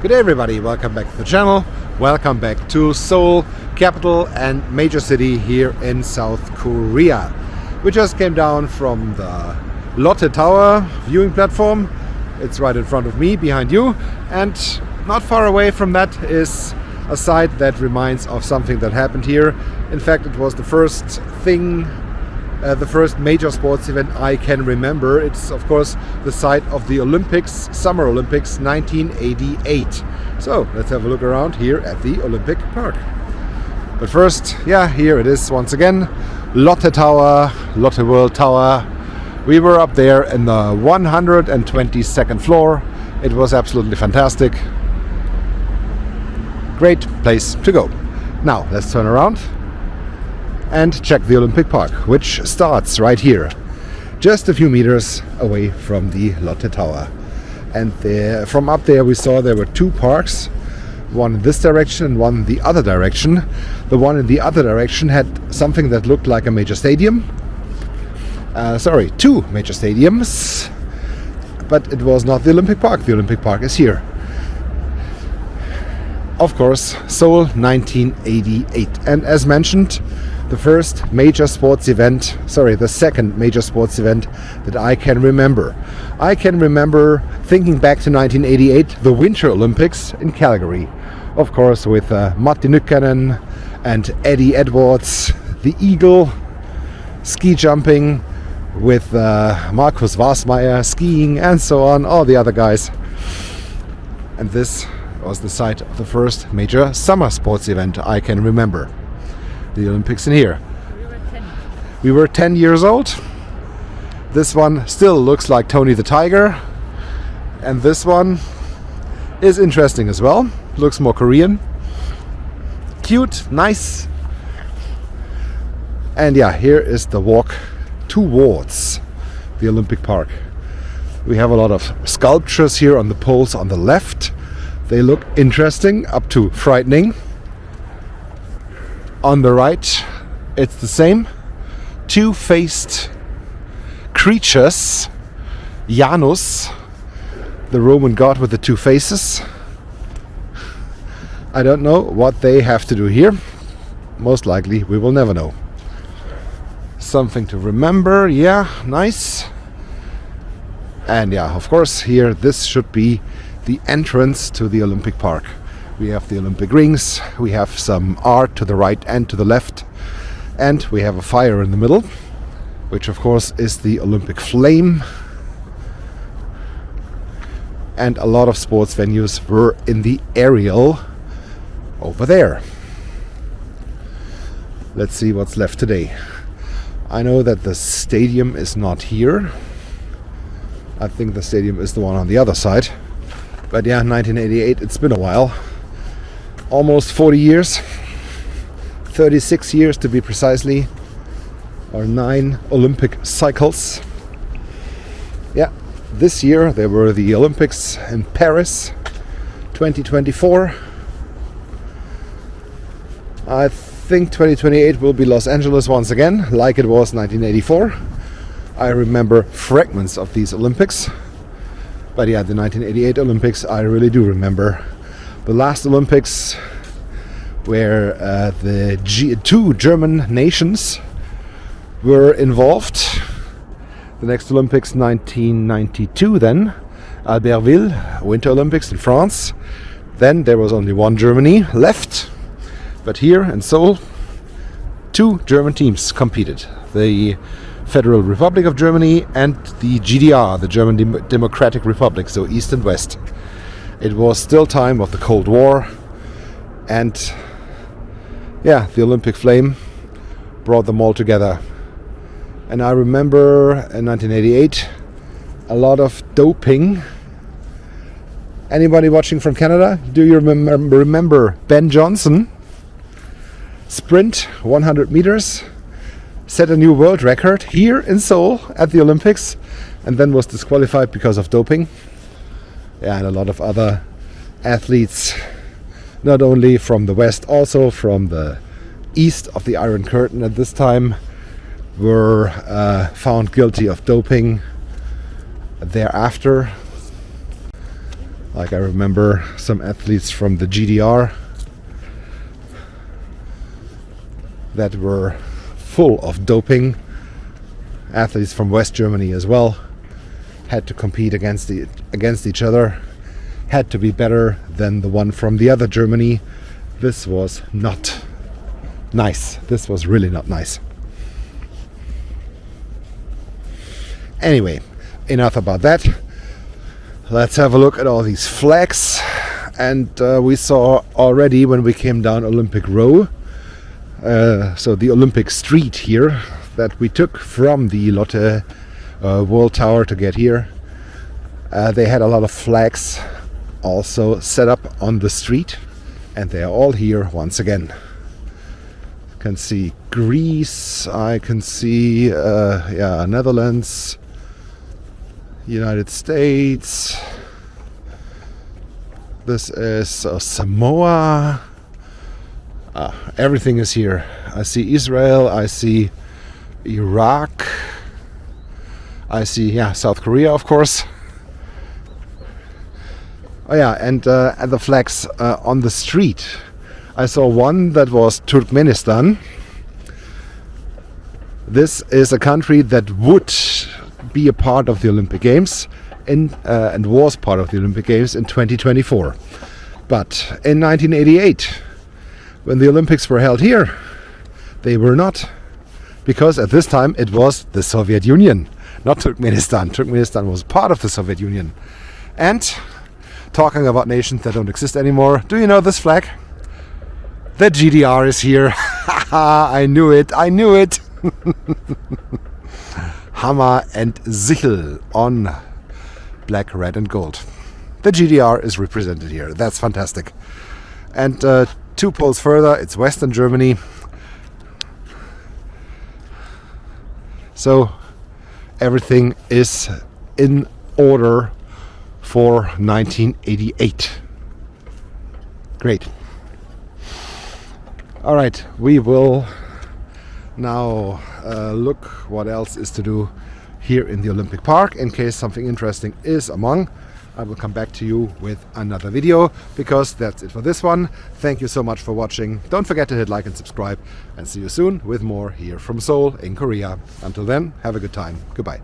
Good day everybody, welcome back to the channel. Welcome back to Seoul, capital and major city here in South Korea. We just came down from the Lotte Tower viewing platform. It's right in front of me, behind you. And not far away from that is a site that reminds of something that happened here. In fact, it was the first major sports event I can remember. It's of course the site of the Olympics, Summer Olympics 1988. So let's have a look around here at the Olympic Park. But first, here it is once again, Lotte Tower, Lotte World Tower. We were up there in the 122nd floor. It was absolutely fantastic. Great place to go. Now let's turn around and check the Olympic Park, which starts right here, just a few meters away from the Lotte Tower. And from up there we saw there were two parks, one in this direction and one in the other direction. The one in the other direction had something that looked like a major stadium. Two major stadiums, but it was not the Olympic Park. The Olympic Park is here. Of course, Seoul 1988. And as mentioned, the second major sports event that I can remember. I can remember thinking back to 1988, the Winter Olympics in Calgary. Of course, with Matti Nykänen and Eddie Edwards, the Eagle, ski jumping, with Markus Warsmeier skiing, and so on, all the other guys. And this was the site of the first major summer sports event I can remember. The Olympics in here. We were 10 years old. This one still looks like Tony the Tiger. And this one is interesting as well. Looks more Korean. Cute, nice. And here is the walk towards the Olympic Park. We have a lot of sculptures here on the poles on the left. They look interesting, up to frightening. On the right, it's the same. Two-faced creatures. Janus, the Roman god with the two faces. I don't know what they have to do here. Most likely, we will never know. Something to remember, nice. And of course, here, this should be the entrance to the Olympic Park. We have the Olympic rings, we have some art to the right and to the left, and we have a fire in the middle, which of course is the Olympic flame. And a lot of sports venues were in the aerial over there. Let's see what's left today. I know that the stadium is not here. I think the stadium is the one on the other side. But 1988, it's been a while. Almost 40 years, 36 years to be precisely, or 9 Olympic cycles. This year there were the Olympics in Paris 2024. I think 2028 will be Los Angeles once again, like it was 1984. I remember fragments of these Olympics, but the 1988 Olympics I really do remember. The last Olympics, where the two German nations were involved. The next Olympics, 1992 then, Albertville, Winter Olympics in France. Then there was only one Germany left. But here in Seoul, two German teams competed. The Federal Republic of Germany and the GDR, the German Democratic Republic, so East and West. It was still time of the Cold War, and the Olympic flame brought them all together. And I remember in 1988 a lot of doping. Anybody watching from Canada? Do you remember Ben Johnson? Sprint 100 meters, set a new world record here in Seoul at the Olympics, and then was disqualified because of doping. And a lot of other athletes, not only from the West, also from the east of the Iron Curtain at this time, were found guilty of doping thereafter. Like I remember some athletes from the GDR that were full of doping. Athletes from West Germany as well had to compete against each other, had to be better than the one from the other Germany. This was not nice. This was really not nice. Anyway, enough about that. Let's have a look at all these flags. And we saw already when we came down Olympic Row, so the Olympic Street here, that we took from the Lotte World Tower to get here. They had a lot of flags also set up on the street, and they are all here once again. You can see Greece, I can see Netherlands, United States. This is Samoa. Everything is here. I see Israel, I see Iraq, I see South Korea, of course. Oh yeah, and the flags on the street. I saw one that was Turkmenistan. This is a country that would be a part of the Olympic Games and was part of the Olympic Games in 2024. But in 1988, when the Olympics were held here, they were not. Because at this time it was the Soviet Union, not Turkmenistan. Turkmenistan was part of the Soviet Union. And talking about nations that don't exist anymore, do you know this flag? The GDR is here. I knew it. Hammer and Sichel on black, red and gold. The GDR is represented here. That's fantastic. And 2 poles further, it's Western Germany. So everything is in order for 1988. Great. All right, we will now look what else is to do here in the Olympic Park. In case something interesting is among, I will come back to you with another video, because that's it for this one. Thank you so much for watching. Don't forget to hit like and subscribe, and see you soon with more here from Seoul in Korea. Until then, have a good time. Goodbye.